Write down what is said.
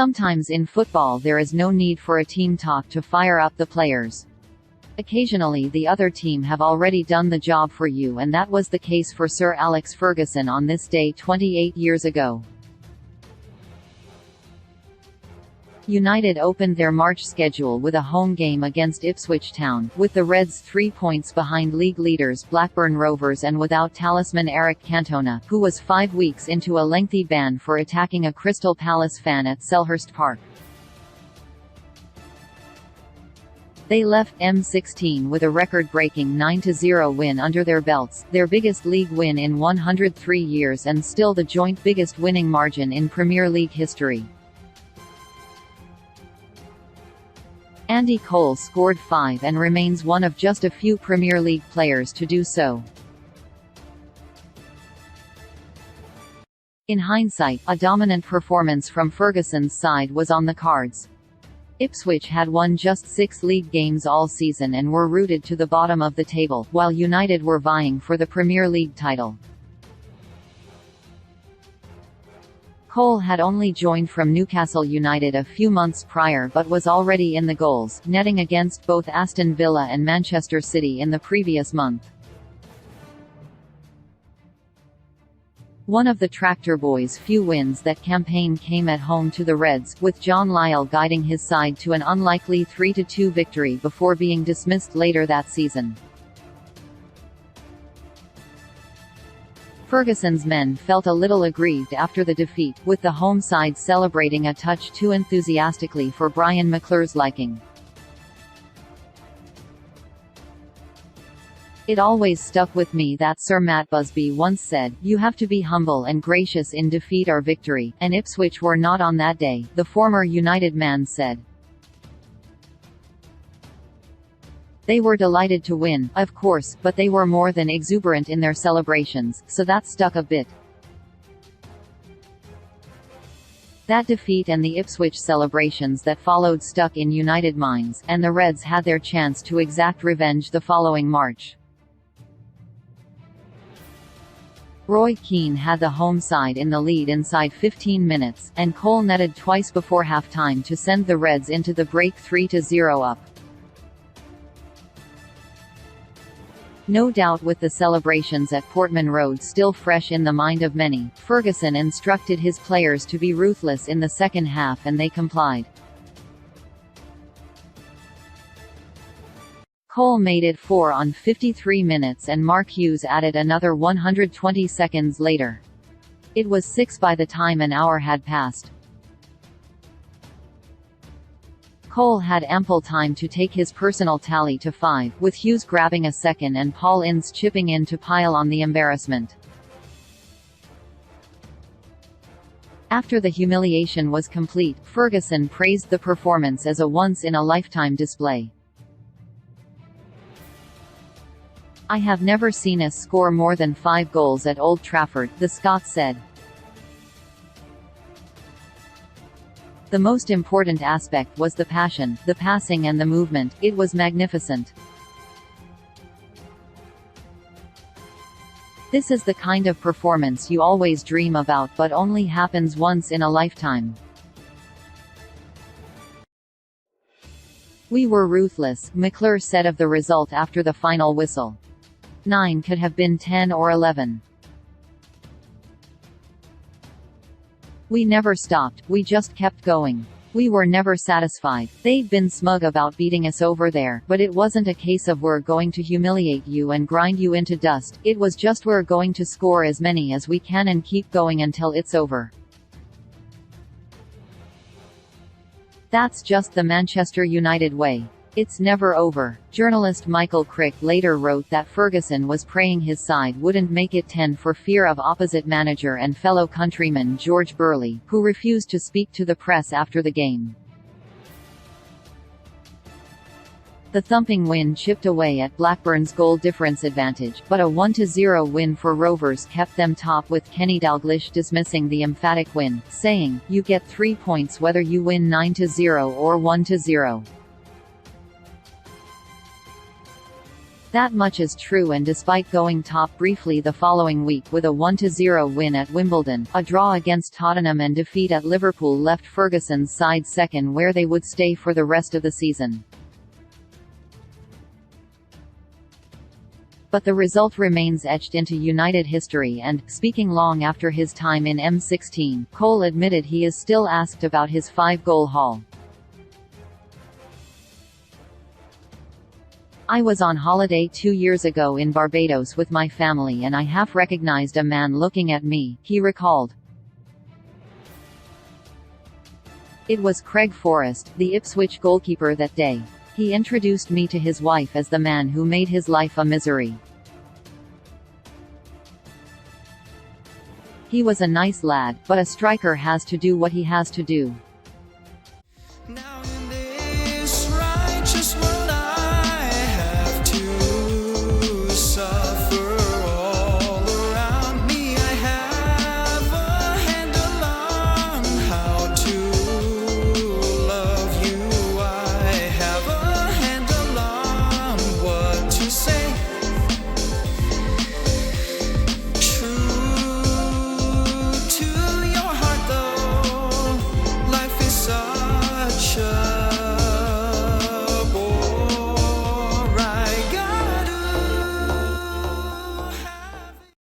Sometimes in football there is no need for a team talk to fire up the players. Occasionally the other team have already done the job for you, and that was the case for Sir Alex Ferguson on this day 28 years ago. United opened their March schedule with a home game against Ipswich Town, with the Reds 3 points behind league leaders Blackburn Rovers and without talisman Eric Cantona, who was 5 weeks into a lengthy ban for attacking a Crystal Palace fan at Selhurst Park. They left M16 with a record-breaking 9-0 win under their belts, their biggest league win in 103 years and still the joint biggest winning margin in Premier League history. Andy Cole scored 5 and remains one of just a few Premier League players to do so. In hindsight, a dominant performance from Ferguson's side was on the cards. Ipswich had won just 6 league games all season and were rooted to the bottom of the table, while United were vying for the Premier League title. Cole had only joined from Newcastle United a few months prior but was already in the goals, netting against both Aston Villa and Manchester City in the previous month. One of the Tractor Boys' few wins that campaign came at home to the Reds, with John Lyall guiding his side to an unlikely 3-2 victory before being dismissed later that season. Ferguson's men felt a little aggrieved after the defeat, with the home side celebrating a touch too enthusiastically for Brian McClure's liking. "It always stuck with me that Sir Matt Busby once said, 'You have to be humble and gracious in defeat or victory,' and Ipswich were not on that day," the former United man said. They were delighted to win, of course, but they were more than exuberant in their celebrations, so that stuck a bit. That defeat and the Ipswich celebrations that followed stuck in United minds, and the Reds had their chance to exact revenge the following March. Roy Keane had the home side in the lead inside 15 minutes, and Cole netted twice before half-time to send the Reds into the break 3-0 up. No doubt with the celebrations at Portman Road still fresh in the mind of many, Ferguson instructed his players to be ruthless in the second half and they complied. Cole made it 4 on 53 minutes and Mark Hughes added another 120 seconds later. It was 6 by the time an hour had passed. Cole had ample time to take his personal tally to 5, with Hughes grabbing a second and Paul Ince chipping in to pile on the embarrassment. After the humiliation was complete, Ferguson praised the performance as a once-in-a-lifetime display. "I have never seen us score more than 5 goals at Old Trafford," the Scot said. "The most important aspect was the passion, the passing and the movement. It was magnificent. This is the kind of performance you always dream about but only happens once in a lifetime. We were ruthless," McClure said of the result after the final whistle. 9 could have been 10 or 11. "We never stopped, we just kept going. We were never satisfied. They'd been smug about beating us over there, but it wasn't a case of we're going to humiliate you and grind you into dust, it was just we're going to score as many as we can and keep going until it's over. That's just the Manchester United way. It's never over." Journalist Michael Crick later wrote that Ferguson was praying his side wouldn't make it 10 for fear of opposite manager and fellow countryman George Burley, who refused to speak to the press after the game. The thumping win chipped away at Blackburn's goal difference advantage, but a 1-0 win for Rovers kept them top, with Kenny Dalglish dismissing the emphatic win, saying, "You get 3 points whether you win 9-0 or 1-0. That much is true, and despite going top briefly the following week with a 1-0 win at Wimbledon, a draw against Tottenham and defeat at Liverpool left Ferguson's side second, where they would stay for the rest of the season. But the result remains etched into United history and, speaking long after his time in M16, Cole admitted he is still asked about his 5-goal haul. "I was on holiday 2 years ago in Barbados with my family and I half recognized a man looking at me," he recalled. It was Craig Forrest, the Ipswich goalkeeper that day. "He introduced me to his wife as the man who made his life a misery. He was a nice lad, but a striker has to do what he has to do.